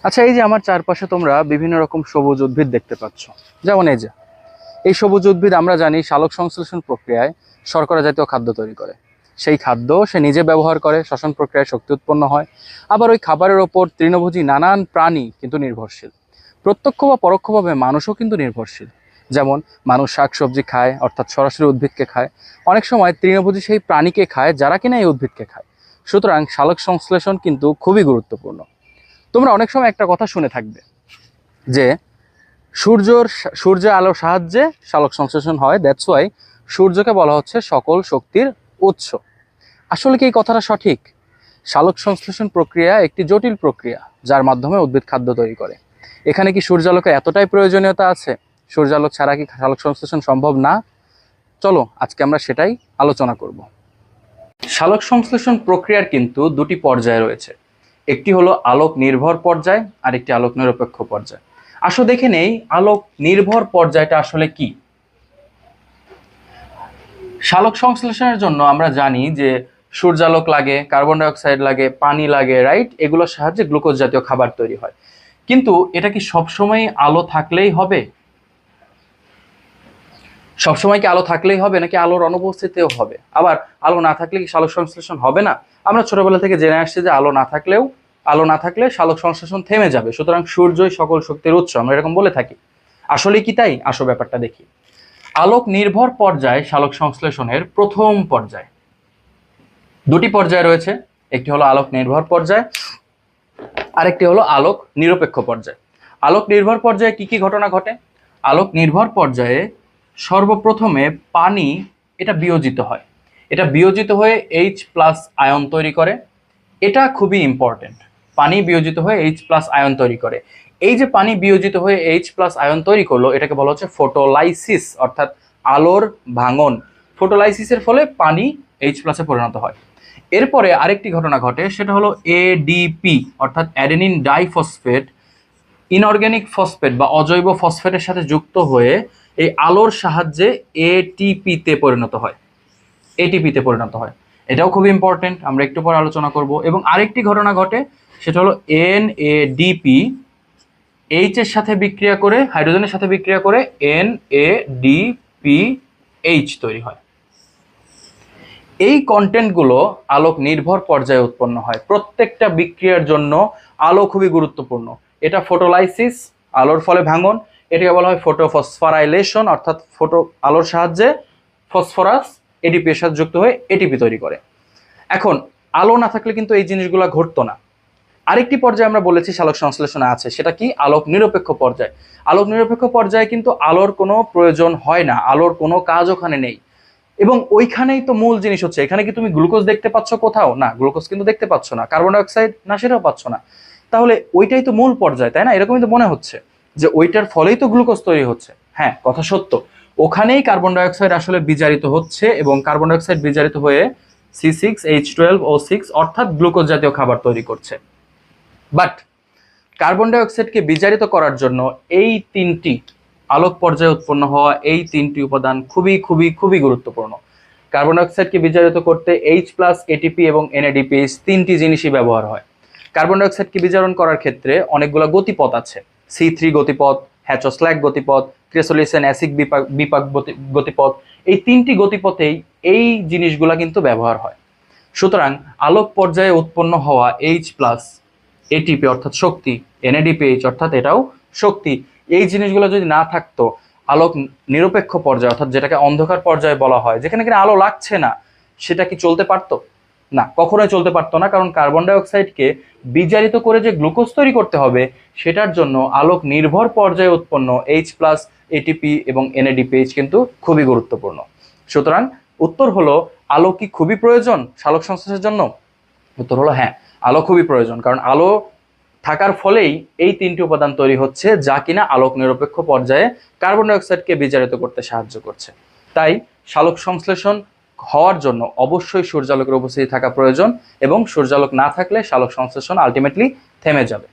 আচ্ছা, এই যে আমার চারপাশে তোমরা বিভিন্ন রকম সবুজ উদ্ভিদ দেখতে পাচ্ছ। যেমন এই যে এই সবুজ উদ্ভিদ আমরা জানি সালোক সংশ্লেষণ প্রক্রিয়ায় শর্করা জাতীয় খাদ্য তৈরি করে। সেই খাদ্য সে নিজে ব্যবহার করে, শ্বসন প্রক্রিয়ায় শক্তি উৎপন্ন হয়। আবার ওই খাবারের ওপর তৃণভোজী নানান প্রাণী কিন্তু নির্ভরশীল। প্রত্যক্ষ বা পরোক্ষভাবে মানুষও কিন্তু নির্ভরশীল। যেমন মানুষ শাকসবজি খায়, অর্থাৎ সরাসরি উদ্ভিদকে খায়। অনেক সময় তৃণভোজী সেই প্রাণীকে খায় যারা কিনা এই উদ্ভিদকে খায়। সুতরাং সালোক সংশ্লেষণ কিন্তু খুবই গুরুত্বপূর্ণ। তোমরা অনেক সময় একটা কথা শুনে থাকবে যে সূর্যের আলোর সাহায্যে সালোক সংশ্লেষণ হয়, দ্যাটস ওয়াই সূর্যকে বলা হচ্ছে সকল শক্তির উৎস। আসলে কি এই কথাটা সঠিক? সালোক সংশ্লেষণ প্রক্রিয়া একটি জটিল প্রক্রিয়া যার মাধ্যমে উদ্ভিদ খাদ্য তৈরি করে। এখানে কি সূর্যালোকের এতটাই প্রয়োজনীয়তা আছে? সূর্যালোক ছাড়া কি সালোক সংশ্লেষণ সম্ভব না? চলো আজকে আমরা সেটাই আলোচনা করব। সালোক সংশ্লেষণ প্রক্রিয়ার কিন্তু দুটি পর্যায় রয়েছে। একটি হলো আলোক নির্ভর পর্যায় আর একটি আলোক নিরপেক্ষ পর্যায়। আসো দেখে নেই আলোক নির্ভর পর্যায়টা আসলে কি। সালোক সংশ্লেষণের জন্য আমরা জানি যে সূর্যালোক লাগে, কার্বন ডাইঅক্সাইড লাগে, পানি লাগে, রাইট? এগুলোর সাহায্যে গ্লুকোজ জাতীয় খাবার তৈরি হয়। কিন্তু এটা কি সবসময় আলো থাকলেই হবে? সবসময় কি আলো থাকলেই হবে, নাকি আলোর অনুপস্থিতিতেও হবে? আবার আলো না থাকলে কি সালোক সংশ্লেষণ হবে না? আমরা ছোটবেলা থেকে জেনে আসছি যে আলো না থাকলে সালোক সংশ্লেষণ থেমে যাবে, সুতরাং সূর্যই সকল শক্তির উৎস, আমরা এরকম বলে থাকি। আসলে কি তাই? আসো ব্যাপারটা দেখি। আলোক নির্ভর পর্যায় সালোক সংশ্লেষণের প্রথম পর্যায়। দুটি পর্যায় রয়েছে, একটি হলো আলোক নির্ভর পর্যায়, আরেকটি হলো আলোক নিরপেক্ষ পর্যায়। আলোক নির্ভর পর্যায়ে কি কি ঘটনা ঘটে? আলোক নির্ভর পর্যায়ে সর্বপ্রথমে পানি এটা বিয়োজিত হয়। এটা বিয়োজিত হয়ে H+ আয়ন তৈরি করে। এটা খুবই ইম্পর্টেন্ট। পানি বিয়োজিত হয়ে H+ আয়ন তৈরি করে। এই যে পানি বিয়োজিত হয়ে H+ আয়ন তৈরি করলো, এটাকে বলা হচ্ছে ফটোলাইসিস, অর্থাৎ আলোর ভাঙন। ফটোলাইসিসের ফলে পানি H+ পরিণত হয়। এরপরে আরেকটি ঘটনা ঘটে, সেটা হলো ADP, অর্থাৎ অ্যাডেনিন ডাইফসফেট ইনঅর্গ্যানিক ফসফেট বা অজৈব ফসফেটের সাথে যুক্ত হয়ে এই আলোর সাহায্যে এটিপিতে পরিণত হয়। এটাও খুব ইম্পর্টেন্ট, আমরা একটু পরে আলোচনা করব। এবং আরেকটি ঘটনা ঘটে, সেটা হলো NADP এইচ এর সাথে বিক্রিয়া করে, হাইড্রোজেনের সাথে বিক্রিয়া করে NADPH তৈরি হয়। এই কন্টেন্টগুলো আলোক নির্ভর পর্যায়ে উৎপন্ন হয়। প্রত্যেকটা বিক্রিয়ার জন্য আলো খুবই গুরুত্বপূর্ণ। এটা ফটোলাইসিস, আলোর ফলে ভাঙন, এটাকে বলা হয় ফটোফসফোরাইলেশন, অর্থাৎ আলোর সাহায্যে ফসফরাস এটিপি এর সাথে যুক্ত হয়ে এটিপি তৈরি করে। এখন আলো না থাকলে কিন্তু এই জিনিসগুলো ঘটতো না। আরেকটি পর্যায়ে আমরা বলেছি সালোক সংশ্লেষণ আছে, সেটা কি? আলোক নিরপেক্ষ পর্যায়। আলোক নিরপেক্ষ পর্যায়ে কিন্তু আলোর কোনো প্রয়োজন হয় না, আলোর কোনো কাজ ওখানে নেই। এবং ওইখানেই তো মূল জিনিস হচ্ছে, এখানে কি তুমি গ্লুকোজ দেখতে পাচ্ছ কোথাও? না, গ্লুকোজ কিন্তু দেখতে পাচ্ছ না। কার্বন ডাইঅক্সাইড না, সেটাও পাচ্ছ না। তাহলে ওইটাই তো মূল পর্যায়, তাই না? এরকমই তো মনে হচ্ছে যে ওইটার ফলেই তো গ্লুকোজ তৈরি হচ্ছে। হ্যাঁ, কথা সত্য, ওখানেই কার্বন ডাইঅক্সাইড আসলে বিজারিত হচ্ছে এবং কার্বন ডাইঅক্সাইড বিজারিত হয়ে C6H12O6 অর্থাৎ গ্লুকোজ জাতীয় খাবার তৈরি করছে। বাট কার্বন ডাইঅক্সাইডকে বিজারিত করার জন্য এই তিনটি আলোক পর্যায়ে উৎপন্ন হওয়া এই তিনটি উপাদান খুবই খুবই খুবই গুরুত্বপূর্ণ। কার্বন ডাইঅক্সাইডকে বিজারিত করতে H+ এটিপি এবং NADPH তিনটি জিনিসই ব্যবহার হয়। কার্বন ডাইঅক্সাইডকে বিজারণ করার ক্ষেত্রে অনেকগুলো গতিপথ আছে। C3 গতিপথ, হ্যাচো-স্ল্যাক গতিপথ, ক্রেসোলিসেন অ্যাসিড বিপাক গতিপথ, এই তিনটি গতিপথেই এই জিনিসগুলা কিন্তু ব্যবহার হয়। সুতরাং আলোক পর্যায়ে উৎপন্ন হওয়া H+ এটিপি অর্থাৎ শক্তি, NADPH অর্থাৎ এটাও শক্তি, এই জিনিসগুলো যদি না থাকতো, আলোক নিরপেক্ষ পর্যায়ে অর্থাৎ যেটাকে অন্ধকার পর্যায়ে বলা হয়, যেখানে কিনা আলো লাগছে না, সেটা কি চলতে পারতো? না, কখনোই চলতে পারতো না। কারণ কার্বন ডাইঅক্সাইডকে বিজারিত করে যে গ্লুকোজ তৈরি করতে হবে, সেটার জন্য আলোক নির্ভর পর্যায়ে উৎপন্ন H+ এটিপি এবং NADPH কিন্তু খুবই গুরুত্বপূর্ণ। সুতরাং উত্তর হলো, আলো কি খুবই প্রয়োজন সালোক সংশ্লেষণের জন্য? উত্তর হলো হ্যাঁ, আলো খুবই প্রয়োজন। কারণ আলো থাকার ফলেই এই তিনটি উপাদান তৈরি হচ্ছে, যা কিনা আলোক নিরপেক্ষ পর্যায়ে কার্বন ডাইঅক্সাইডকে বিজারিত করতে সাহায্য করছে। তাই সালোক সংশ্লেষণ হওয়ার জন্য অবশ্যই সূর্যালোকের উপস্থিতি থাকা প্রয়োজন, এবং সূর্যালোক না থাকলে সালোক সংশ্লেষণ আলটিমেটলি থেমে যাবে।